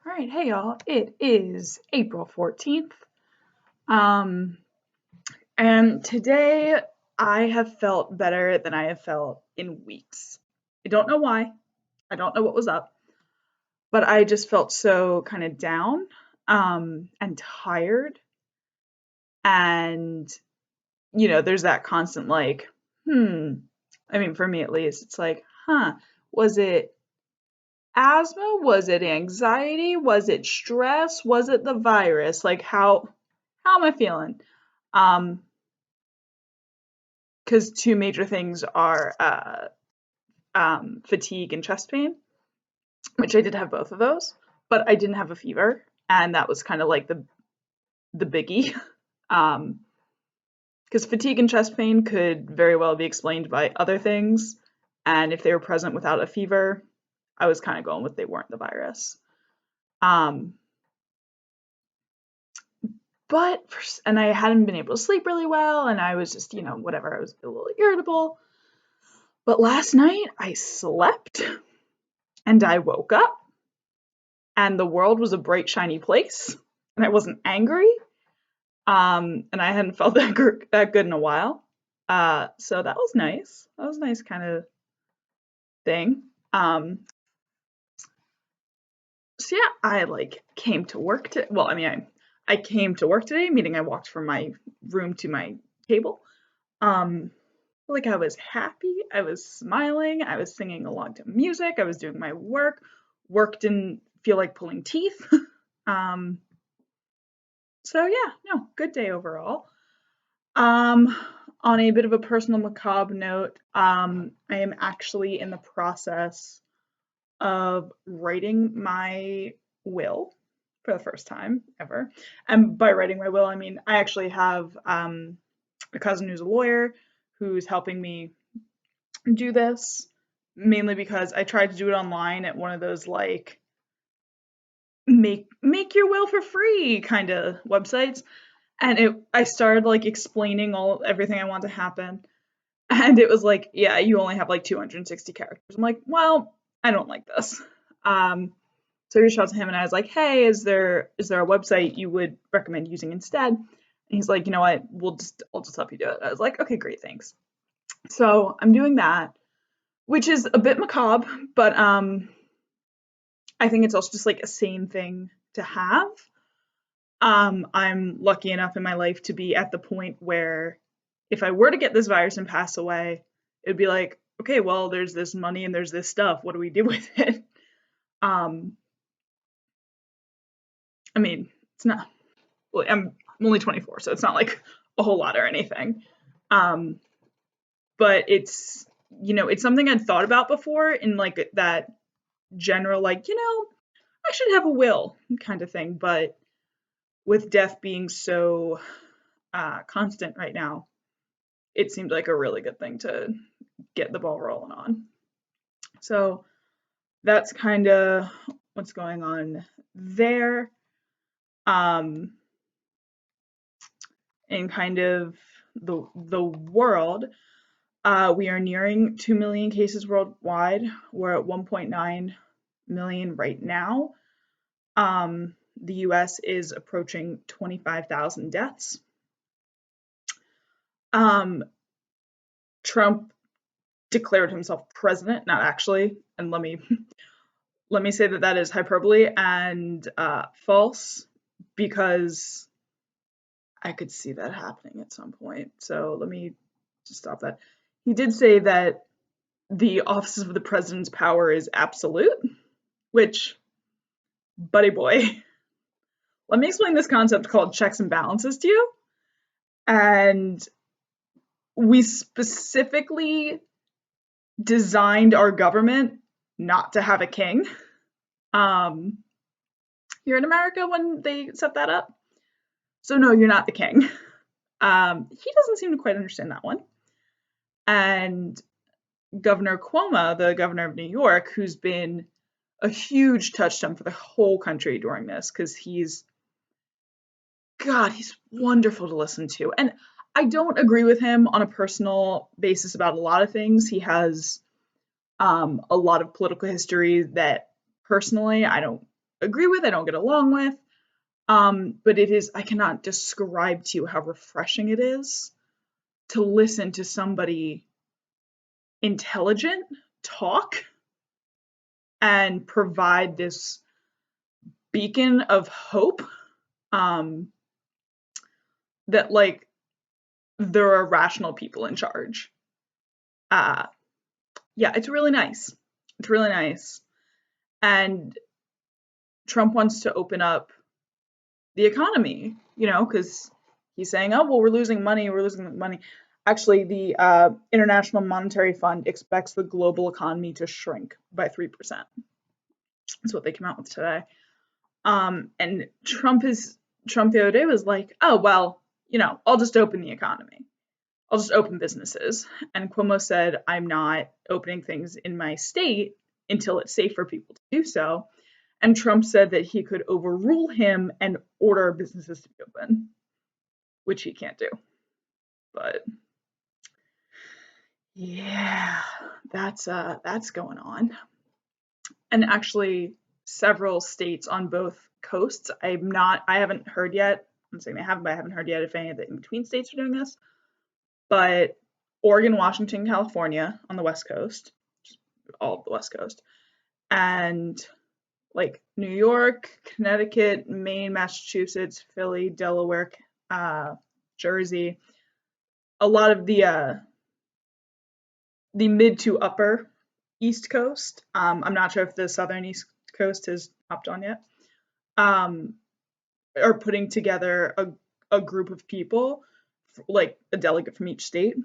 All right, hey y'all. It is April 14th. Um, and today I have felt better than I have felt in weeks. I don't know why. I don't know what was up, but I just felt so kind of down, and tired. And, there's that constant like, I mean, for me at least, it's like, was it asthma? Was it anxiety? Was it stress? Was it the virus? Like how am I feeling? Um, because two major things are fatigue and chest pain, which I did have both of those, but I didn't have a fever, and that was kind of like the biggie. Um, because fatigue and chest pain could very well be explained by other things, and if they were present without a fever, I was kind of going with they weren't the virus. Um, but and I hadn't been able to sleep really well, and I was just whatever. I was a little irritable. But last night I slept and I woke up and the world was a bright, shiny place and I wasn't angry. And I hadn't felt that good in a while. So that was nice. That was a nice kind of thing. So yeah, I came to work to, well, I mean, I came to work today, meaning I walked from my room to my table. Um, I was happy, I was smiling, I was singing along to music, I was doing my work. Work didn't feel like pulling teeth. um, so yeah, no, good day overall. Um, on a bit of a personal macabre note, I am actually in the process of writing my will for the first time ever. And by writing my will, I mean I actually have a cousin who's a lawyer who's helping me do this, mainly because I tried to do it online at one of those make your will for free kind of websites, and I started explaining everything I want to happen, and it was like, yeah, you only have 260 characters. I'm like, well, I don't like this. So I reached out to him and I was like, hey, is there a website you would recommend using instead? And he's like, you know what, I'll just help you do it. I was like, okay, great, thanks. So I'm doing that, which is a bit macabre, but I think it's also just a sane thing to have. I'm lucky enough in my life to be at the point where if I were to get this virus and pass away, it'd be like, okay, well, there's this money and there's this stuff. What do we do with it? Um, I mean, it's not. Well, I'm only 24, so it's not like a whole lot or anything. Um, but it's something I'd thought about before in that general I should have a will kind of thing. But with death being so constant right now, it seemed like a really good thing to get the ball rolling on. So that's kind of what's going on there. Um, in kind of the world, we are nearing 2 million cases worldwide. We're at 1.9 million right now. The US is approaching 25,000 deaths. Trump declared himself president, not actually, and let me say that is hyperbole and false, because I could see that happening at some point. So let me just stop that. He did say that the office of the president's power is absolute, which, buddy boy, let me explain this concept called checks and balances to you. And we specifically designed our government not to have a king here in America when they set that up. So no, you're not the king. He doesn't seem to quite understand that one. And Governor Cuomo, the governor of New York, who's been a huge touchstone for the whole country during this, because he's wonderful to listen to. And I don't agree with him on a personal basis about a lot of things. He has a lot of political history that personally I don't agree with, I don't get along with. But I cannot describe to you how refreshing it is to listen to somebody intelligent talk and provide this beacon of hope, um, that like there are rational people in charge. Uh, yeah, it's really nice. It's really nice. And Trump wants to open up the economy, because he's saying, oh, well, we're losing money, Actually, the International Monetary Fund expects the global economy to shrink by 3%. That's what they came out with today. And Trump the other day was like, oh, well, I'll just open the economy. I'll just open businesses. And Cuomo said, I'm not opening things in my state until it's safe for people to do so. And Trump said that he could overrule him and order businesses to be open, which he can't do. But yeah, that's going on. And actually several states on both coasts. I haven't heard yet. I'm saying they haven't, but I haven't heard yet if any of the in-between states are doing this. But Oregon, Washington, California on the West Coast, all of the West Coast, and like New York, Connecticut, Maine, Massachusetts, Philly, Delaware, Jersey, a lot of the mid to upper East Coast. I'm not sure if the southern East Coast has hopped on yet. Are putting together a group of people, like a delegate from each state,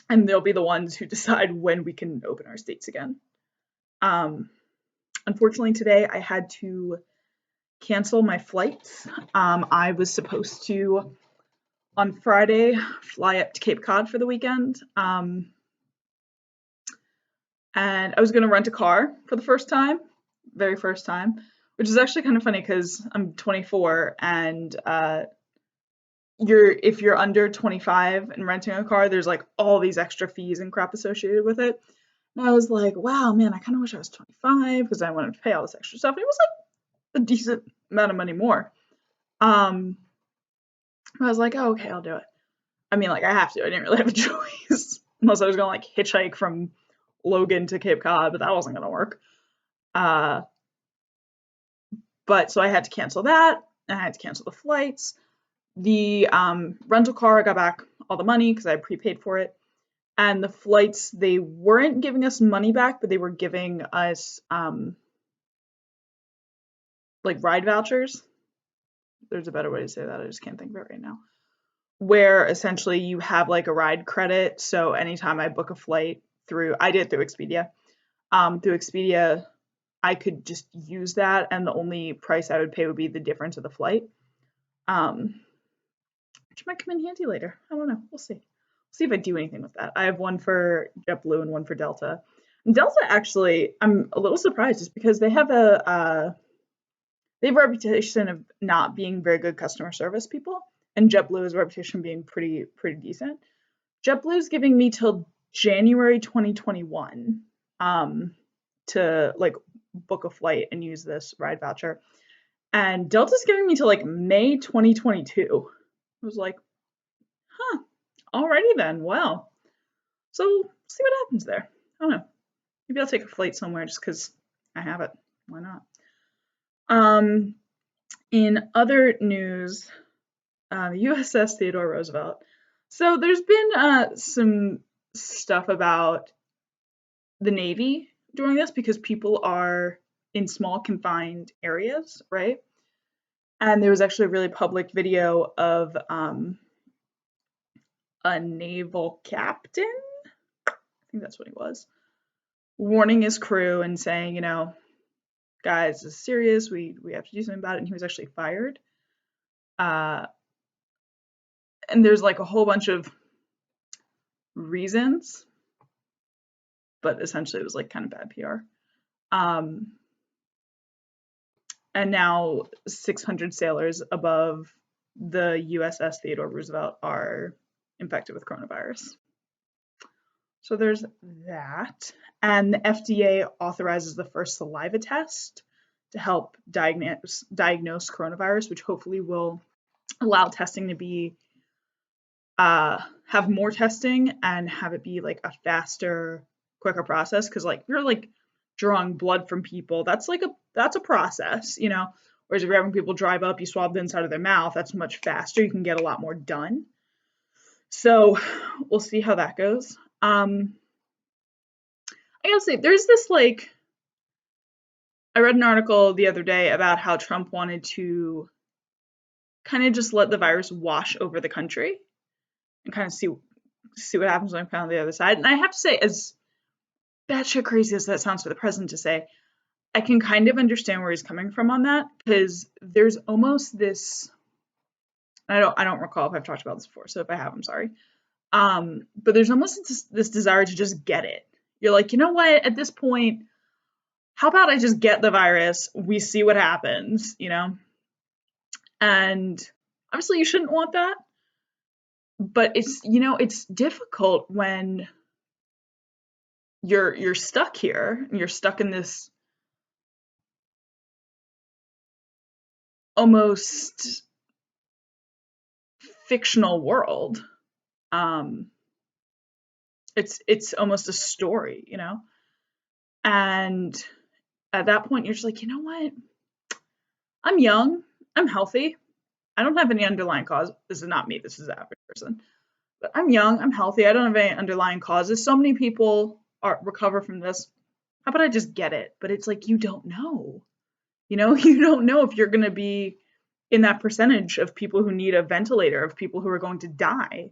and they'll be the ones who decide when we can open our states again. Unfortunately, today I had to cancel my flights. I was supposed to, on Friday, fly up to Cape Cod for the weekend. And I was going to rent a car for the first time, very first time, which is actually kind of funny because I'm 24 and if you're under 25 and renting a car, there's like all these extra fees and crap associated with it. And I was like, wow, man, I kind of wish I was 25 because I wanted to pay all this extra stuff. And it was like a decent amount of money more. I was like, oh, okay, I'll do it. I mean, like, I have to. I didn't really have a choice unless I was going to like hitchhike from Logan to Cape Cod, but that wasn't going to work. But so I had to cancel that. And I had to cancel the flights. The rental car, I got back all the money because I had prepaid for it. And the flights, they weren't giving us money back, but they were giving us like ride vouchers. There's a better way to say that. I just can't think of it right now. Where essentially you have like a ride credit. So anytime I book a flight I did it through Expedia. Through Expedia, I could just use that, and the only price I would pay would be the difference of the flight. Which might come in handy later. I don't know. We'll see. See if I do anything with that. I have one for JetBlue and one for Delta. And Delta, actually, I'm a little surprised just because they have a reputation of not being very good customer service people, and JetBlue's reputation being pretty decent. JetBlue's giving me till January 2021 to like book a flight and use this ride voucher, and Delta's giving me till like May 2022. I was like, huh, alrighty then. Well, so see what happens there. I don't know. Maybe I'll take a flight somewhere just because I have it. Why not? In other news, the USS Theodore Roosevelt. So there's been some stuff about the Navy during this because people are in small confined areas, right? And there was actually a really public video of a naval captain, I think that's what he was, warning his crew and saying, guys, this is serious. We have to do something about it. And he was actually fired. And there's like a whole bunch of reasons, but essentially it was like kind of bad PR. And now 600 sailors above the USS Theodore Roosevelt are infected with coronavirus. So there's that. And the FDA authorizes the first saliva test to help diagnose coronavirus, which hopefully will allow testing to be have more testing and have it be like a faster, quicker process. Because like if you're like drawing blood from people, that's a process, you know. Whereas if you're having people drive up, you swab the inside of their mouth, that's much faster. You can get a lot more done. So we'll see how that goes. I gotta say, there's this like, I read an article the other day about how Trump wanted to kind of just let the virus wash over the country and kind of see what happens when I'm found on the other side. And I have to say, as batshit crazy as that sounds for the president to say, I can kind of understand where he's coming from on that, because there's almost this. I don't recall if I've talked about this before, so if I have, I'm sorry. But there's almost this desire to just get it. You're like, you know what? At this point, how about I just get the virus? We see what happens, you know? And obviously, you shouldn't want that. But it's difficult when you're stuck here and you're stuck in this almost fictional world. It's almost a story, you know? And at that point, you're just like, you know what? I'm young. I'm healthy. I don't have any underlying cause. This is not me. This is the average person. But I'm young. I'm healthy. I don't have any underlying causes. So many people recover from this. How about I just get it? But it's like, you don't know. You know, you don't know if you're going to be in that percentage of people who need a ventilator, of people who are going to die.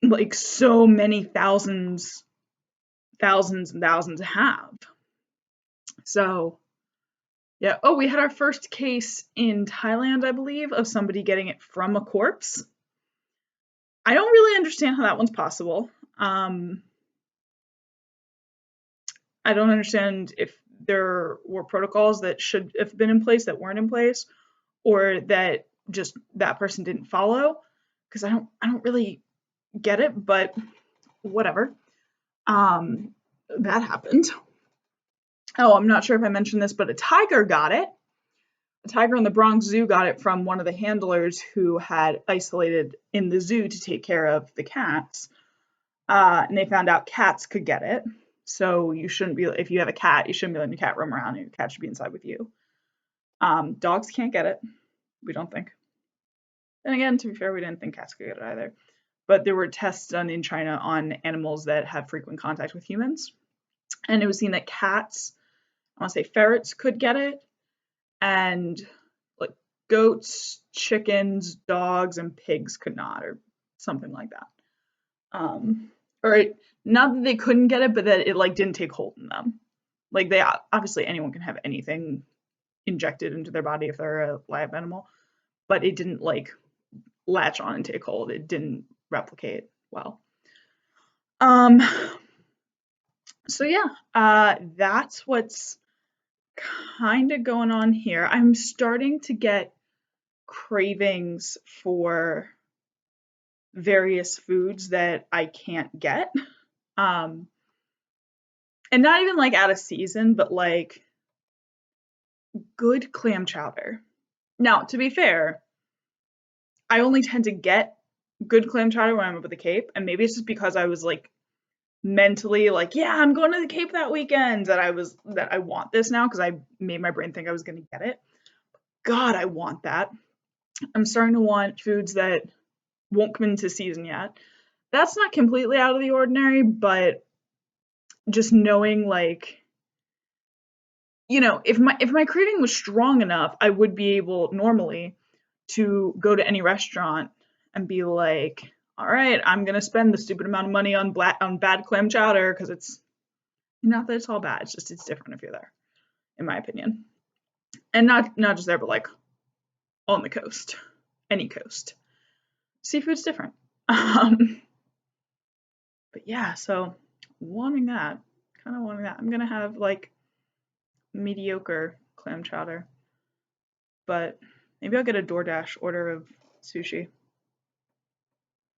Like so many thousands and thousands have. So, yeah. Oh, we had our first case in Thailand, I believe, of somebody getting it from a corpse. I don't really understand how that one's possible. I don't understand if there were protocols that should have been in place that weren't in place, or that just that person didn't follow, because I don't really get it, but whatever. That happened. Oh, I'm not sure if I mentioned this, but a tiger got it. A tiger in the Bronx Zoo got it from one of the handlers who had isolated in the zoo to take care of the cats. And they found out cats could get it. So you shouldn't be, if you have a cat, you shouldn't be letting your cat roam around. Your cat should be inside with you. Dogs can't get it. We don't think. And again, to be fair, we didn't think cats could get it either. But there were tests done in China on animals that have frequent contact with humans. And it was seen that cats, I want to say ferrets, could get it. And like goats, chickens, dogs, and pigs could not, or something like that. Or not that they couldn't get it, but that it like didn't take hold in them. Like they obviously anyone can have anything injected into their body if they're a live animal, but it didn't like latch on and take hold. It didn't replicate well. So yeah, that's what's kind of going on here. I'm starting to get cravings for various foods that I can't get. And not even like out of season, but like good clam chowder. Now, to be fair, I only tend to get good clam chowder when I'm up at the Cape, and maybe it's just because I was like mentally like, yeah, I'm going to the Cape that weekend, that I want this now because I made my brain think I was going to get it. God, I want that. I'm starting to want foods that won't come into season yet. That's not completely out of the ordinary, but just knowing like, you know, if my craving was strong enough, I would be able normally to go to any restaurant and be like, all right, I'm gonna spend the stupid amount of money on bad clam chowder, because it's not that it's all bad, it's just it's different if you're there, in my opinion. And not just there, but like on the coast, any coast. Seafood's different. But yeah, so wanting that, kind of wanting that. I'm gonna have like mediocre clam chowder, but maybe I'll get a DoorDash order of sushi.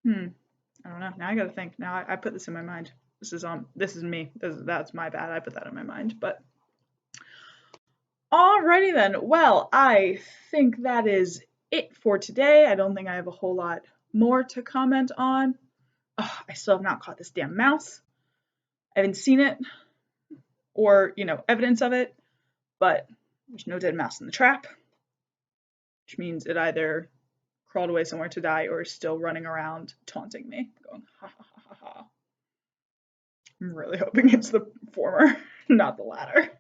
I don't know. Now I gotta think. Now I put this in my mind. This is me. That's my bad. I put that in my mind. But Alrighty then. Well, I think that is it for today. I don't think I have a whole lot more to comment on. Ugh, I still have not caught this damn mouse. I haven't seen it or, evidence of it, but there's no dead mouse in the trap, which means it either crawled away somewhere to die or is still running around taunting me, going ha ha ha ha ha. I'm really hoping it's the former, not the latter.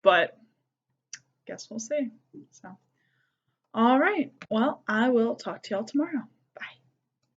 But guess we'll see. So, all right. Well, I will talk to y'all tomorrow.